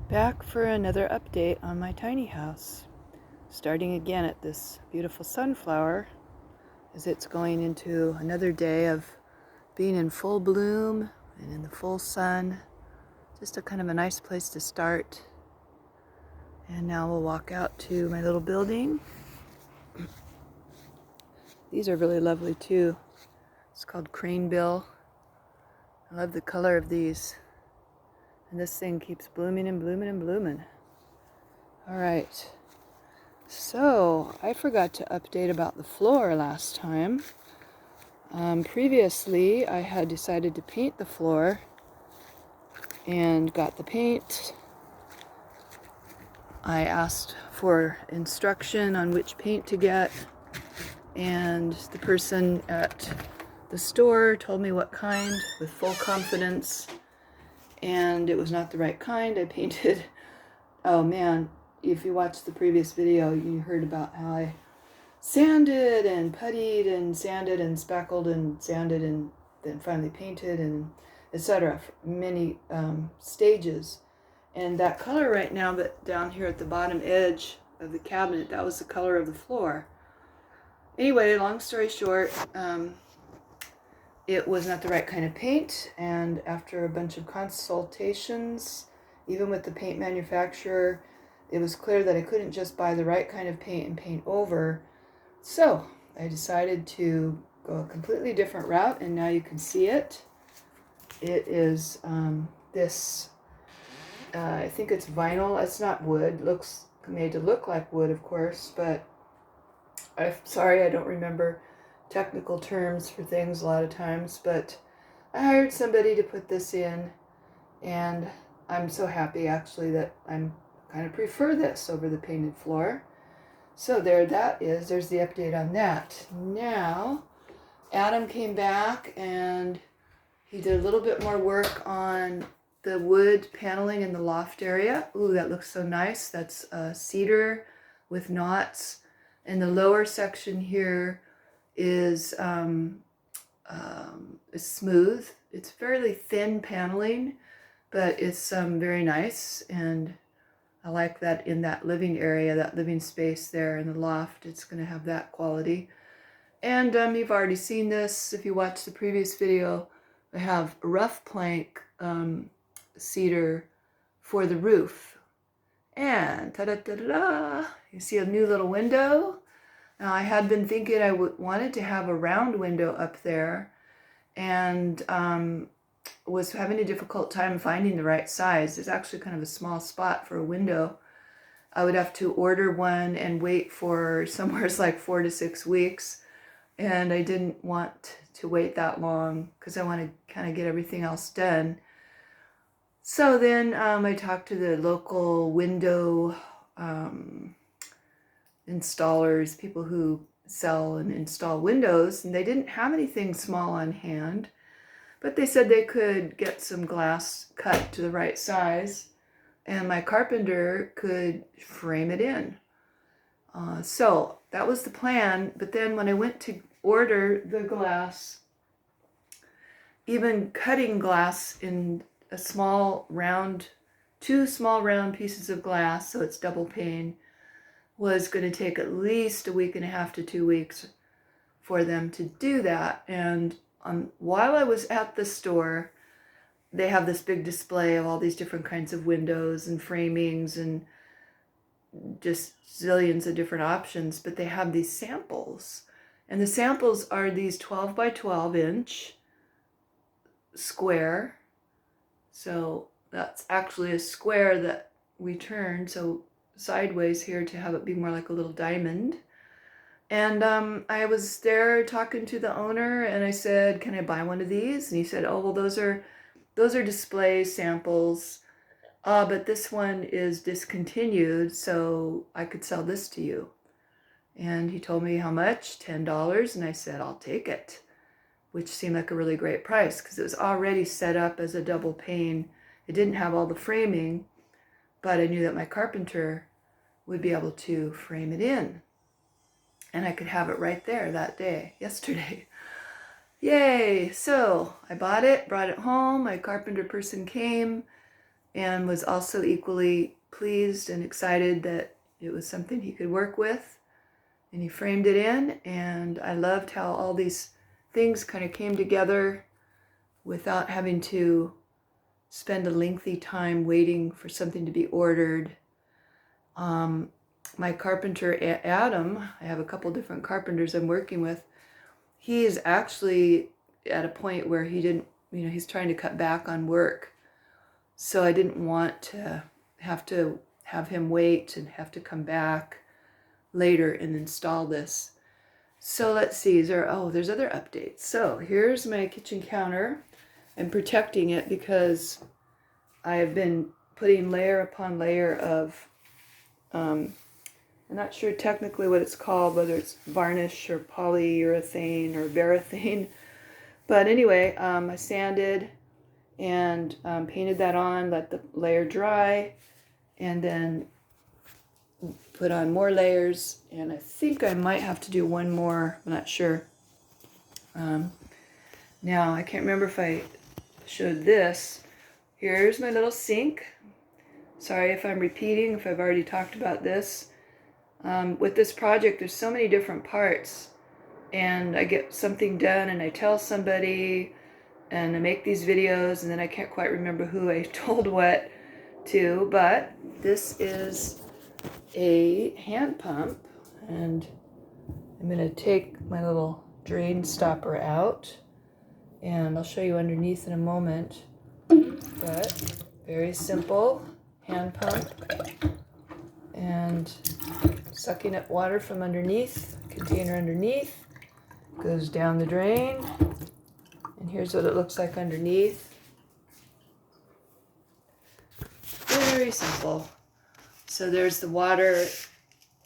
Back for another update on my tiny house. Starting again at this beautiful sunflower as it's going into another day of being in full bloom and in the full sun. Just a kind of a nice place to start. And now we'll walk out to my little building. These are really lovely too. It's called cranebill. I love the color of these. And this thing keeps blooming and blooming and blooming. All right. So, I forgot to update about the floor last time. Previously, I had decided to paint the floor and got the paint. I asked for instruction on which paint to get, and the person at the store told me what kind with full confidence, and it was not the right kind. I painted, oh man, if you watched the previous video, you heard about how I sanded and puttied and sanded and spackled and sanded and then finally painted and etc. Many stages. And that color right now, but down here at the bottom edge of the cabinet, that was the color of the floor. Anyway, long story short, it was not the right kind of paint, and after a bunch of consultations, even with the paint manufacturer, it was clear that I couldn't just buy the right kind of paint and paint over. So I decided to go a completely different route, and now you can see it. It is this, I think it's vinyl. It's not wood. Looks made to look like wood, of course, but I'm sorry I don't remember technical terms for things a lot of times, but I hired somebody to put this in, and I'm so happy actually that I'm kind of prefer this over the painted floor. So there that is. There's the update on that. Now, Adam came back and he did a little bit more work on the wood paneling in the loft area. Ooh, that looks so nice. That's cedar with knots. And the lower section here is smooth. It's fairly thin paneling, but it's very nice, and I like that in that living area, that living space there in the loft. It's going to have that quality. And you've already seen this if you watched the previous video. I have rough plank cedar for the roof. And ta-da-da-da-da, you see a new little window. Now, I had been thinking I wanted to have a round window up there, and was having a difficult time finding the right size. There's actually kind of a small spot for a window. I would have to order one and wait for somewhere like 4 to 6 weeks, and I didn't want to wait that long because I want to kind of get everything else done. So then I talked to the local window installers, people who sell and install windows, and they didn't have anything small on hand, but they said they could get some glass cut to the right size, and my carpenter could frame it in. So that was the plan. But then when I went to order the glass, even cutting glass in a small round, 2 small round pieces of glass, so it's double pane, was going to take at least a week and a half to 2 weeks for them to do that. And while I was at the store, they have this big display of all these different kinds of windows and framings and just zillions of different options, but they have these samples. And the samples are these 12 by 12 inch square. So that's actually a square that we turned so sideways here to have it be more like a little diamond. And I was there talking to the owner, and I said, "Can I buy one of these?" And he said, "Oh, well, those are display samples, but this one is discontinued, so I could sell this to you." And he told me how much, $10, and I said, "I'll take it," which seemed like a really great price because it was already set up as a double pane. It didn't have all the framing, but I knew that my carpenter would be able to frame it in. And I could have it right there that day, yesterday. Yay! So I bought it, brought it home. My carpenter person came, and was also equally pleased and excited that it was something he could work with. And he framed it in, and I loved how all these things kind of came together without having to spend a lengthy time waiting for something to be ordered. My carpenter, Adam, I have a couple different carpenters I'm working with. He is actually at a point where he didn't, he's trying to cut back on work. So I didn't want to have him wait and have to come back later and install this. So let's see, there's other updates. So here's my kitchen counter. I'm protecting it because I have been putting layer upon layer of, I'm not sure technically what it's called, whether it's varnish or polyurethane or varathane. But anyway, I sanded and painted that on, let the layer dry, and then put on more layers. And I think I might have to do one more, I'm not sure. Now, I can't remember if I showed this. Here's my little sink. Sorry if I'm repeating, if I've already talked about this. With this project, there's so many different parts, and I get something done and I tell somebody and I make these videos, and then I can't quite remember who I told what to, but this is a hand pump, and I'm going to take my little drain stopper out, and I'll show you underneath in a moment. But very simple hand pump, and sucking up water from underneath, container underneath, goes down the drain, and here's what it looks like underneath. Very simple. So there's the water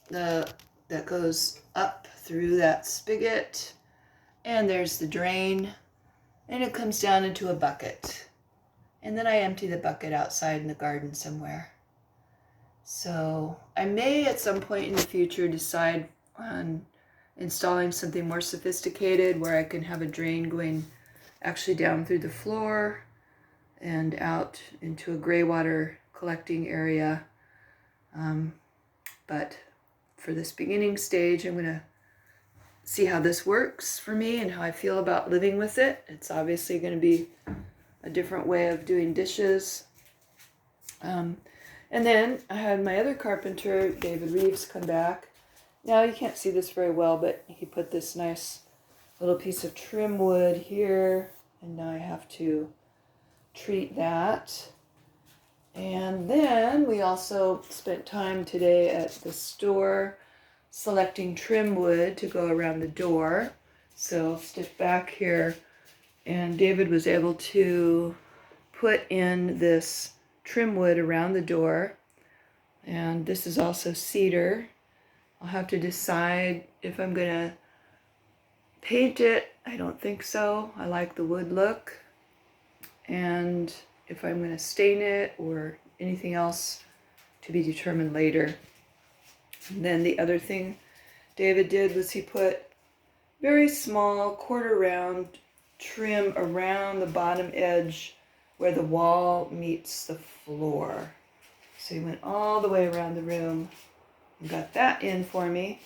that goes up through that spigot, and there's the drain, and it comes down into a bucket. And then I empty the bucket outside in the garden somewhere. So I may at some point in the future decide on installing something more sophisticated where I can have a drain going actually down through the floor and out into a gray water collecting area. But for this beginning stage, I'm going to see how this works for me and how I feel about living with it. It's obviously going to be a different way of doing dishes. And then I had my other carpenter, David Reeves, come back. Now you can't see this very well, but he put this nice little piece of trim wood here, and now I have to treat that. And then we also spent time today at the store selecting trim wood to go around the door. So I'll stick back here, and David was able to put in this trim wood around the door, and this is also cedar. I'll have to decide if I'm gonna paint it. I don't think so. I like the wood look. And if I'm gonna stain it or anything else to be determined later. And then the other thing David did was he put very small quarter round trim around the bottom edge where the wall meets the floor. So he went all the way around the room and got that in for me,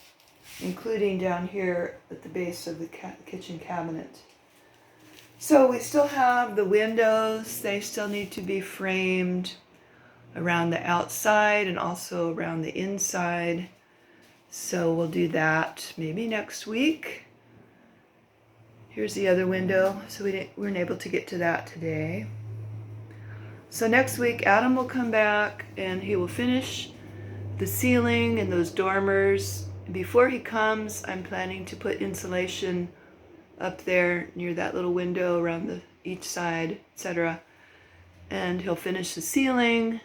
including down here at the base of the kitchen cabinet. So we still have the windows. They still need to be framed around the outside and also around the inside. So we'll do that maybe next week. Here's the other window. So we weren't able to get to that today. So next week, Adam will come back and he will finish the ceiling and those dormers. Before he comes, I'm planning to put insulation up there near that little window around each side, etc. And he'll finish the ceiling.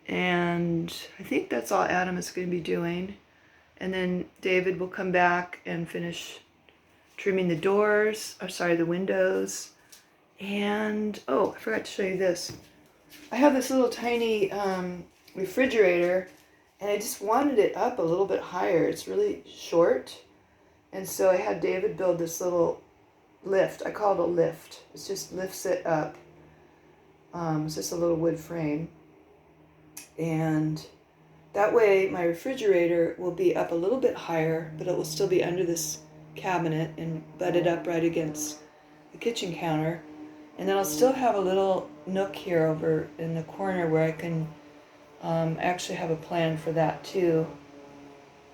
And I think that's all Adam is going to be doing. And then David will come back and finish trimming the the windows. And, oh, I forgot to show you this. I have this little tiny refrigerator, and I just wanted it up a little bit higher. It's really short. And so I had David build this little lift. I call it a lift. It just lifts it up. It's just a little wood frame. And that way my refrigerator will be up a little bit higher, but it will still be under this cabinet and butted up right against the kitchen counter. And then I'll still have a little nook here over in the corner where I can actually have a plan for that too.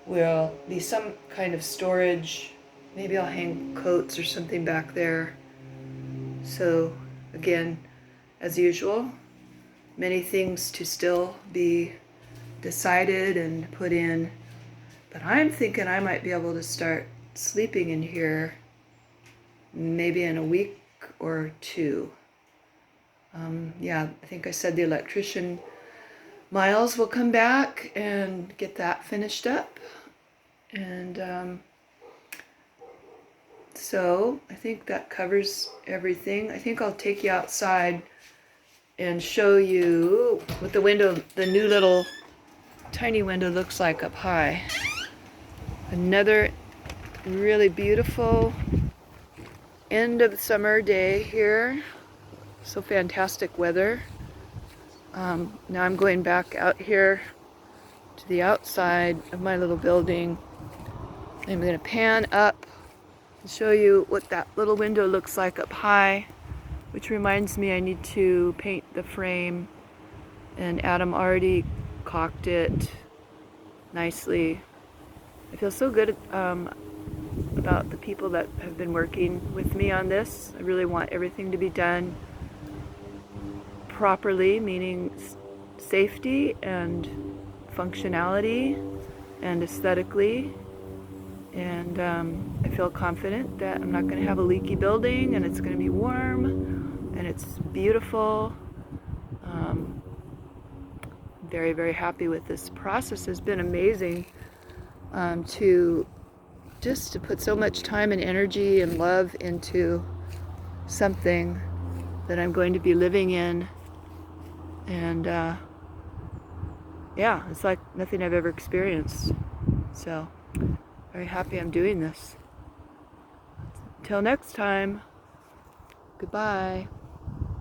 Will be some kind of storage. Maybe I'll hang coats or something back there. So again, as usual, many things to still be decided and put in. But I'm thinking I might be able to start sleeping in here maybe in a week or two. Yeah, I think I said the electrician Miles will come back and get that finished up. And so I think that covers everything. I think I'll take you outside and show you what the window, the new little tiny window looks like up high. Another really beautiful end of summer day here. So fantastic weather. Now I'm going back out here to the outside of my little building. I'm going to pan up and show you what that little window looks like up high, which reminds me I need to paint the frame, and Adam already caulked it nicely. I feel so good about the people that have been working with me on this. I really want everything to be done properly, meaning safety and functionality and aesthetically. And I feel confident that I'm not going to have a leaky building, and it's going to be warm and it's beautiful. Very, very happy with this process. Has been amazing to put so much time and energy and love into something that I'm going to be living in. And yeah, it's like nothing I've ever experienced. So very happy I'm doing this. Until next time, goodbye.